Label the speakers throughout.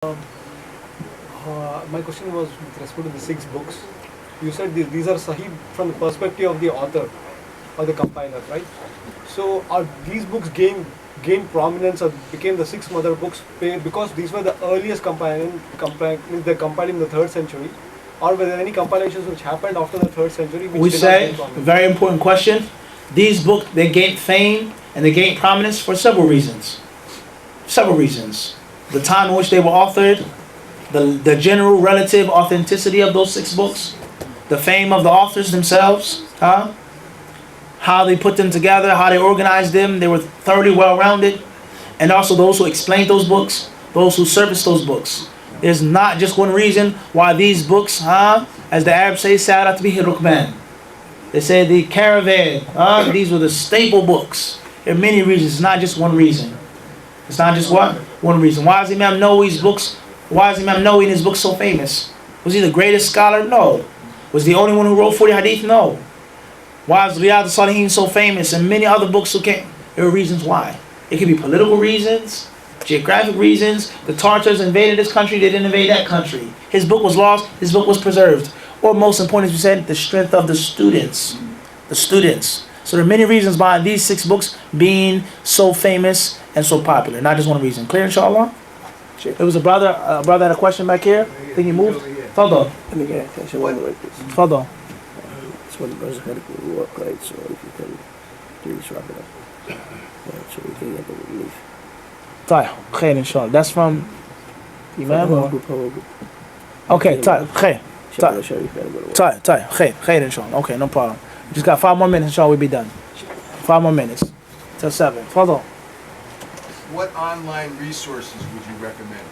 Speaker 1: My question was with respect to the six books. You said these are Sahih from the perspective of the author or the compiler, right? So are these books gained prominence or became the six mother books because these were the earliest they're compiled in the 3rd century, or were there any compilations which happened after the 3rd century? Which
Speaker 2: We
Speaker 1: did not
Speaker 2: say,
Speaker 1: gain prominence?
Speaker 2: very important question. These books, they gained fame and they gained prominence for several reasons. Several reasons. The time in which they were authored, the general relative authenticity of those six books, the fame of the authors themselves, how they put them together, how they organized them. They were thoroughly well-rounded. And also those who explained those books, those who serviced those books. There's not just one reason why these books, as the Arabs say, Sa'adat bihi rukban. They say the caravan, these were the staple books. There are many reasons. It's not just one reason. It's not just what? One reason. Why is Imam Nawawi's books, why is Imam Nawawi in his books so famous? Was he the greatest scholar? No. Was he the only one who wrote 40 hadith? No. Why is Riyadh al-Salihin so famous and many other books who came? There are reasons why. It could be political reasons, geographic reasons. The Tartars invaded this country, they didn't invade that country. His book was lost, his book was preserved. Or most important, as we said, the strength of the students. The students. So there are many reasons behind these six books being so famous and so popular. Not just one reason. Clear, inshallah? There was a brother had a question back here. I think he moved. Fadal.
Speaker 3: Let me get attention one like this.
Speaker 2: Fadal.
Speaker 3: This one brother had to go to work, right? So if you can please wrap it up. So we can get the relief.
Speaker 2: طيب خير إن شاء الله. That's from Imam or?
Speaker 3: Group.
Speaker 2: Okay, طيب خير.
Speaker 3: Inshallah, Sharif gotta go to work.
Speaker 2: طيب خير إن شاء الله. Okay, no problem. We just got 5 more minutes, inshallah, we'll be done. 5 more minutes. Till 7. Fadal.
Speaker 4: What online resources would you recommend?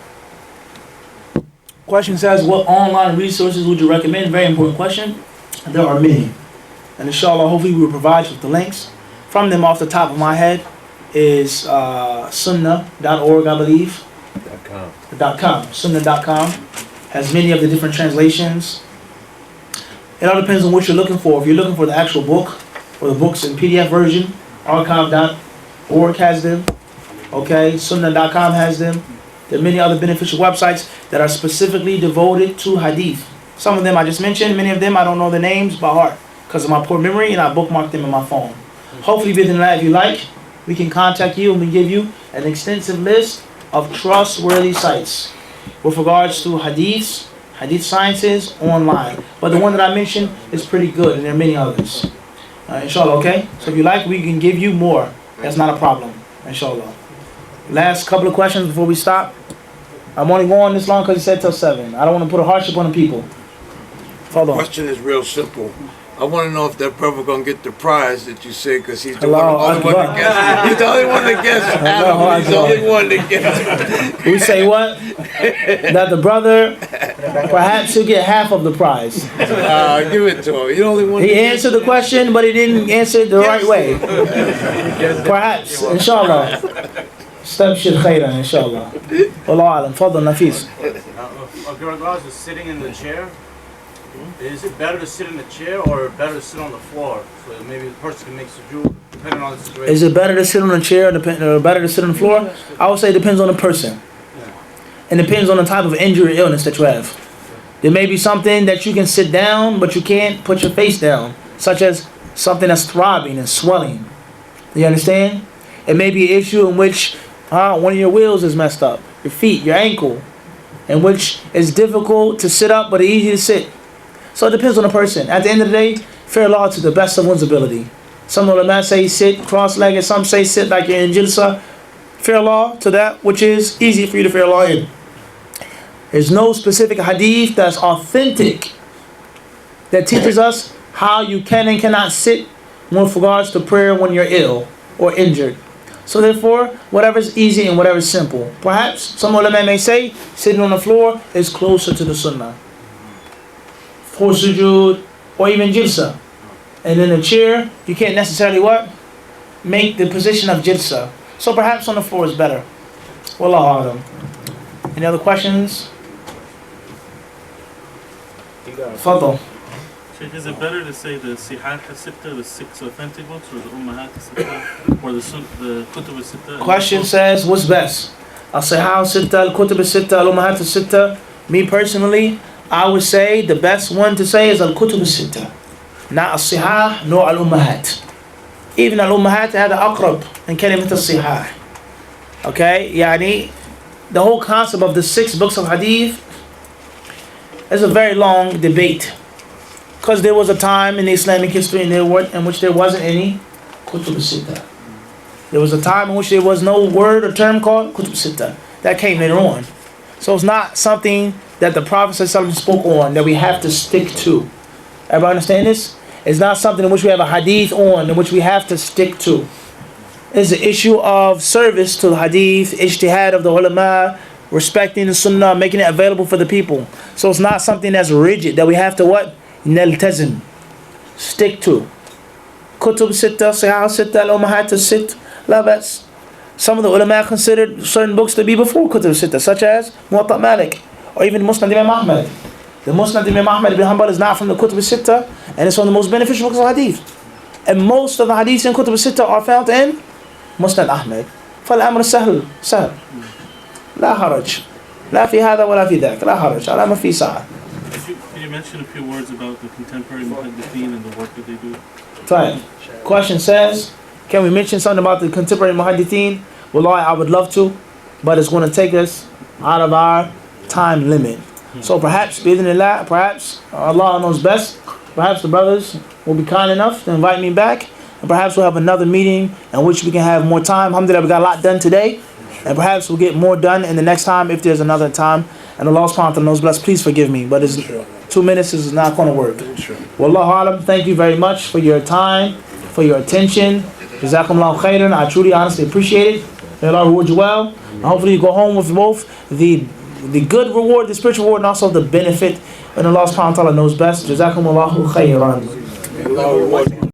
Speaker 2: Question says, what online resources would you recommend? Very important question. There are many. And inshallah, hopefully we will provide you with the links. From them off the top of my head is sunnah.org, I believe. .com. Sunnah.com has many of the different translations. It all depends on what you're looking for. If you're looking for the actual book, or the books in PDF version, archive.org has them. Okay, sunnah.com has them. There are many other beneficial websites that are specifically devoted to hadith. Some of them I just mentioned, many of them I don't know the names by heart because of my poor memory, and I bookmarked them in my phone. Hopefully, if you like, we can contact you and we give you an extensive list of trustworthy sites with regards to hadiths, hadith sciences online. But the one that I mentioned is pretty good, and there are many others. Inshallah, okay? So if you like, we can give you more. That's not a problem, inshallah. Last couple of questions before we stop. I'm only going this long because he said till 7. I don't want to put a hardship on the people. Follow on.
Speaker 5: Question is real simple. I want to know if that brother gonna get the prize that you say, because he's the
Speaker 2: Allahu
Speaker 5: only one
Speaker 2: Akbar.
Speaker 5: to guess. He's the only one to guess. Adam, he's the only one to guess.
Speaker 2: We say what? That the brother, perhaps he'll get half of the prize.
Speaker 5: Give it to him. He's the only one.
Speaker 2: He answered the question, but he didn't answer it the right way. Perhaps, inshallah. Stabshir khairan, inshallah. Wallahu alam. Fadal Nafis.
Speaker 6: Regards to sitting in the chair, is it better to sit in the chair or better to sit on the floor? So maybe the person can make sujood depending on the situation.
Speaker 2: Is it better to sit on a chair or better to sit on the floor? I would say it depends on the person. And depends on the type of injury or illness that you have. There may be something that you can sit down, but you can't put your face down, such as something that's throbbing and swelling. You understand? It may be an issue in which one of your wheels is messed up, your feet, your ankle, in which it's difficult to sit up, but it's easy to sit. So it depends on the person. At the end of the day, fear Allah to the best of one's ability. Some ulama say sit cross-legged, some say sit like you're in jilsa. Fear Allah to that which is easy for you to fear Allah in. There's no specific hadith that's authentic that teaches us how you can and cannot sit with regards to prayer when you're ill or injured. So therefore, whatever's easy and whatever's simple. Perhaps some ulama may say sitting on the floor is closer to the sunnah for sujood or even jilsa. And in a chair, you can't necessarily what? Make the position of jilsa. So perhaps on the floor is better. Wallahu alam. Any other questions? Fadal.
Speaker 7: Sheikh, is it better to say the Sihah Sitta, the 6 authentic books, or the Ummahat Sitta, or the Kutub Sitta?
Speaker 2: Question says, what's best? Al-Sihah al-Sitta, Al-Kutub al-Sitta, Al-Ummahat al-Sitta. Me personally, I would say the best one to say is Al-Kutub al-Sitta. Not Al-Sihah, nor Al-Ummahat. Even Al-Ummahat had an aqrab in Kalimat al-Sihah. Okay, yani, the whole concept of the 6 books of Hadith is a very long debate. Because there was a time in the Islamic history in which there wasn't any Kutub al-Sitta. There was a time in which there was no word or term called Kutub al-Sitta. That came later on. So it's not something that the Prophet ﷺ spoke on that we have to stick to. Everybody understand this? It's not something in which we have a hadith on, in which we have to stick to. It's an issue of service to the hadith, ijtihad of the ulama, respecting the sunnah, making it available for the people. So it's not something that's rigid that we have to what? Naltazim. Stick to. Kutub sitta, Sihah sitta, al-Ummahat sitta, la bas. Some of the ulama considered certain books to be before Kutub sitta, such as Muwatta Malik, or even Musnad Imam Ahmad. The Musnad Imam Ahmad ibn Hanbal is not from the Kutub sitta, and it's one of the most beneficial books of hadith. And most of the hadiths in Kutub sitta are found in Musnad Ahmad. فالأمر سهل سهل لا حرج لا في هذا ولا في ذاك لا حرج على ما في ساعة.
Speaker 7: Can you mention a few words about the contemporary muhaddithin and the work that they do?
Speaker 2: Fine. Question says, can we mention something about the contemporary muhaddithin? Wallahi, I would love to, but it's going to take us out of our time limit. So perhaps, bi'idhnillah, perhaps, Allah knows best, perhaps the brothers will be kind enough to invite me back, and perhaps we'll have another meeting in which we can have more time. Alhamdulillah, we got a lot done today, and perhaps we'll get more done in the next time if there's another time. And Allah subhanahu wa ta'ala knows best, please forgive me, but 2 minutes is not going to work. Wallahu alam, thank you very much for your time, for your attention. Jazakumullahu khairan. I truly, honestly appreciate it. May Allah reward you well. And hopefully you go home with both the good reward, the spiritual reward, and also the benefit. And Allah subhanahu wa ta'ala knows best. Jazakumullahu khairan.